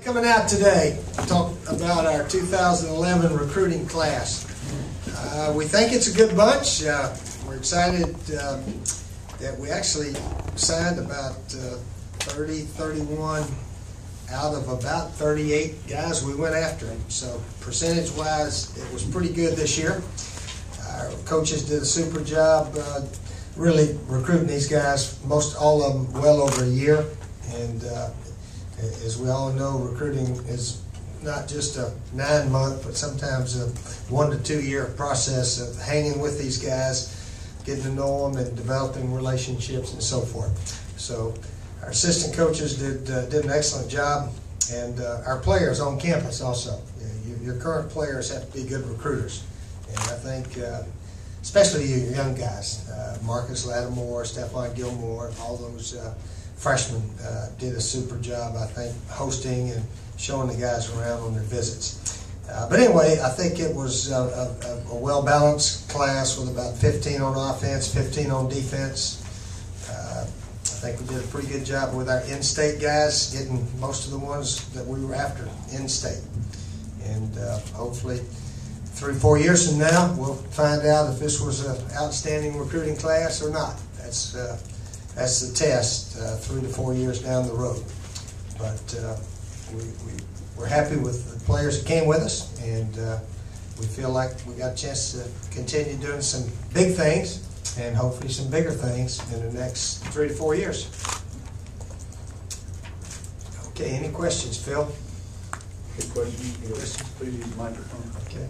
Coming out today to talk about our 2011 recruiting class. We think it's a good bunch. We're excited that we actually signed about 31 out of about 38 guys we went after. So percentage-wise, it was pretty good this year. Our coaches did a super job really recruiting these guys, all of them well over a year. And as we all know, recruiting is not just a 9-month, but sometimes a 1 to 2 year process of hanging with these guys, getting to know them and developing relationships and so forth. So our assistant coaches did an excellent job, and our players on campus also. Your current players have to be good recruiters. And I think, especially you young guys, Marcus Lattimore, Stephon Gilmore, all those freshmen did a super job, I think, hosting and showing the guys around on their visits. But anyway, I think it was a well-balanced class with about 15 on offense, 15 on defense. I think we did a pretty good job with our in-state guys, getting most of the ones that we were after in-state. And hopefully 3 or 4 years from now, we'll find out if this was an outstanding recruiting class or not. That's the test 3 to 4 years down the road. But we're happy with the players that came with us, and we feel like we got a chance to continue doing some big things and hopefully some bigger things in the next 3 to 4 years. Okay, any questions, Phil? Any questions? Please use the microphone. Okay.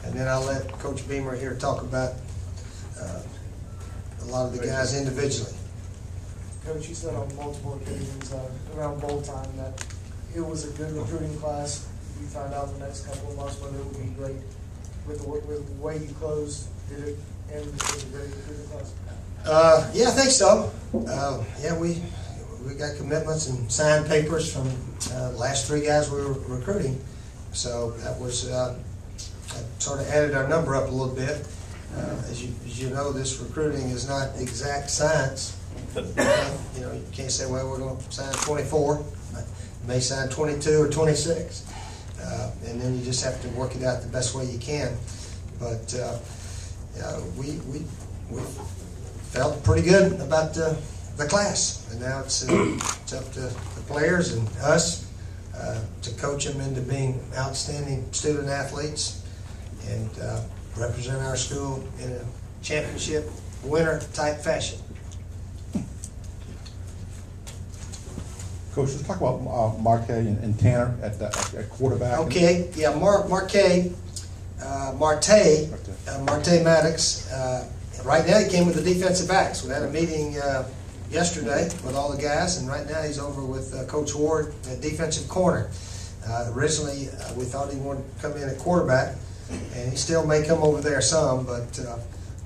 And then I'll let Coach Beamer here talk about a lot of the guys individually. Coach, you said on multiple occasions around bowl time that it was a good recruiting class. You found out in the next couple of months whether it would be great. With the way you closed, did it end with a great recruiting class? Yeah, I think so. Yeah, we got commitments and signed papers from last 3 guys we were recruiting. So that was that sort of added our number up a little bit. As you know, this recruiting is not exact science. You know, you can't say, well, we're going to sign 24. You may sign 22 or 26. And then you just have to work it out the best way you can. But we felt pretty good about the class. And now it's up to the players and us to coach them into being outstanding student athletes and represent our school in a championship winner type fashion. Coach, let's talk about Marquet and Tanner at quarterback. Okay, yeah, Marte Maddox. Right now he came with the defensive backs. We had a meeting yesterday with all the guys, and right now he's over with Coach Ward at defensive corner. Originally, we thought he wanted to come in at quarterback, and he still may come over there some, but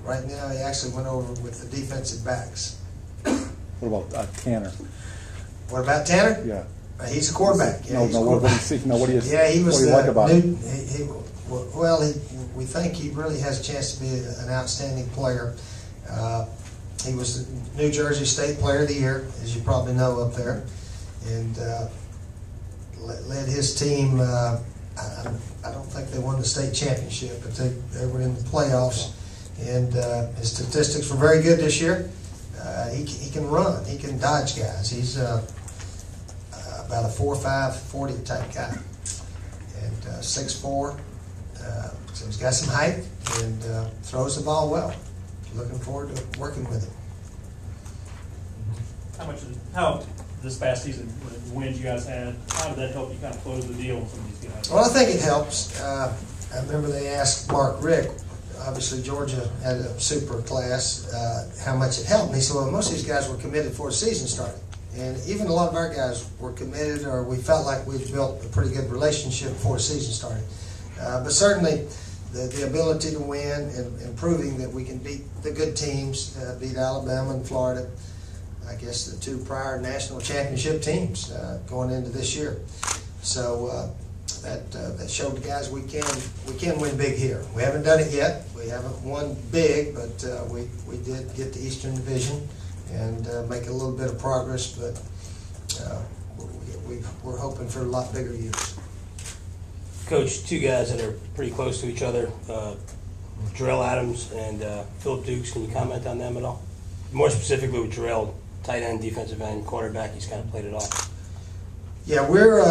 right now he actually went over with the defensive backs. What about Tanner? What about Tanner? Yeah. He's a quarterback. Yeah, what do you yeah, he was what do you like about him? We think he really has a chance to be an outstanding player. He was the New Jersey State Player of the Year, as you probably know up there, and led his team. I don't think they won the state championship, but they were in the playoffs, and his statistics were very good this year. He can run. He can dodge guys. He's about a 4.5 40 type guy, and 6'4". So he's got some height and throws the ball well. Looking forward to working with him. How this past season, the wins you guys had, how did that help you kind of close the deal with some of these guys? Well, I think it helps. I remember they asked Mark Rick. Obviously, Georgia had a super class, how much it helped. And he said, well, most of these guys were committed before the season started. And even a lot of our guys were committed, or we felt like we'd built a pretty good relationship before the season started. But certainly, the ability to win and proving that we can beat the good teams, beat Alabama and Florida, I guess the 2 prior national championship teams going into this year. So that showed the guys we can win big here. We haven't done it yet. We haven't won big, but we did get the Eastern Division and make a little bit of progress. But we're hoping for a lot bigger years. Coach, two guys that are pretty close to each other, Jarrell Adams and Philip Dukes. Can you comment on them at all? More specifically with Jarrell, tight end, defensive end, quarterback. He's kind of played it all. Yeah, we're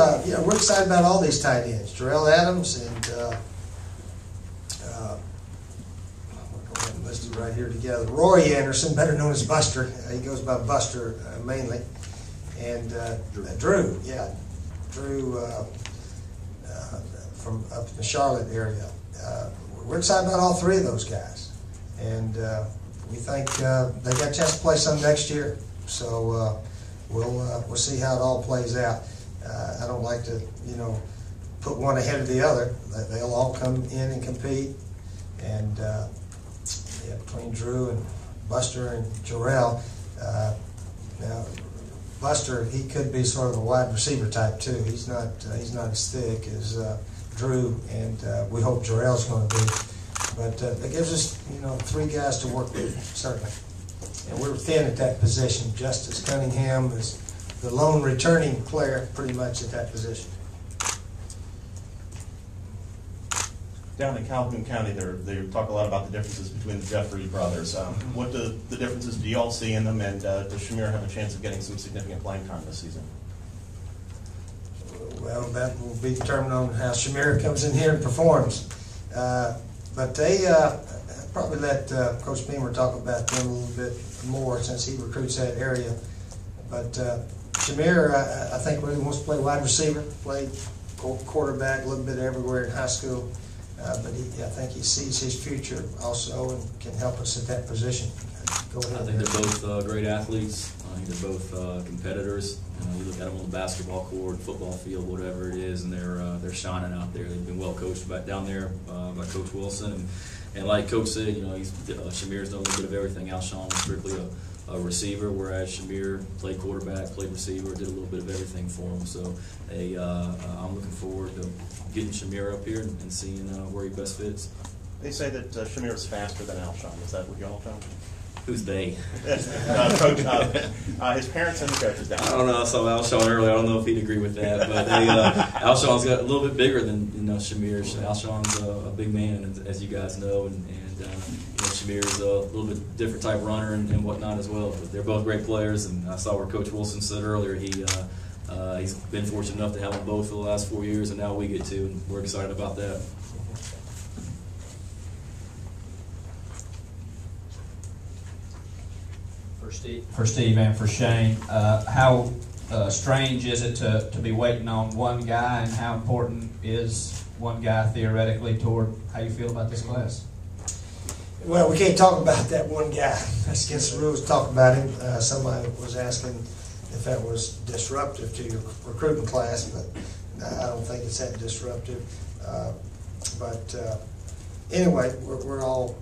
excited about all these tight ends. Jarrell Adams and listed right here together. Roy Anderson, better known as Buster. He goes by Buster mainly. And Drew, from up in the Charlotte area. We're excited about all three of those guys, and we think they got a chance to play some next year. So we'll see how it all plays out. I don't like to put one ahead of the other. They'll all come in and compete, and between Drew and Buster and Jarrell. Now Buster, he could be sort of a wide receiver type too. He's not as thick as Drew, and we hope Jarrell's going to be. But that gives us, three guys to work with, certainly. And we're thin at that position. Justice Cunningham is the lone returning player pretty much at that position. Down in Calhoun County, they talk a lot about the differences between the Jeffrey brothers. What the differences do y'all see in them, and does Shamir have a chance of getting some significant playing time this season? Well, that will be determined on how Shamir comes in here and performs. But they probably let Coach Beamer talk about them a little bit more since he recruits that area. But Shamir, I think, really wants to play wide receiver, play quarterback a little bit everywhere in high school. But I think he sees his future also and can help us at that position. Go ahead. I think they're both great athletes. I think they're both competitors. You look at them on the basketball court, football field, whatever it is, and they're shining out there. They've been well coached back down there by Coach Wilson, and like Coach said, Shamir's done a little bit of everything. Alshon was strictly a receiver, whereas Shamir played quarterback, played receiver, did a little bit of everything for him. So I'm looking forward to getting Shamir up here and seeing where he best fits. They say that Shamir is faster than Alshon. Is that what y'all found? Who's they? Coach, his parents and the coaches down. I don't know. I saw Alshon earlier. I don't know if he'd agree with that, but Alshon's got a little bit bigger than Shamir. Alshon's a big man, as you guys know, and Shamir's a little bit different type runner and whatnot as well. But they're both great players, and I saw where Coach Wilson said earlier he's been fortunate enough to have them both for the last 4 years, and now we get to, and we're excited about that. For Steve and for Shane, how strange is it to be waiting on one guy, and how important is one guy theoretically toward how you feel about this class? Well, we can't talk about that one guy. That's against the rules to talk about him. Somebody was asking if that was disruptive to your recruiting class, but I don't think it's that disruptive. But anyway, we're all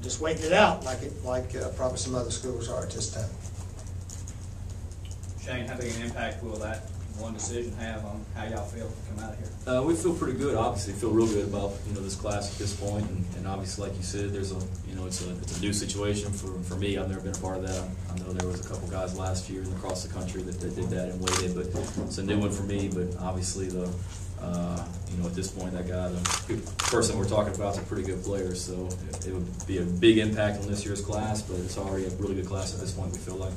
just waiting it out, like probably some other schools are at this time. Shane, how big an impact will that one decision have on how y'all feel to come out of here? We feel pretty good. Obviously, feel real good about this class at this point, and obviously, like you said, there's it's a new situation for me. I've never been a part of that. I know there was a couple guys last year across the country that did that and waited, but it's a new one for me. But obviously, at this point, that guy, the person we're talking about, is a pretty good player, so it would be a big impact on this year's class. But it's already a really good class at this point, we feel like.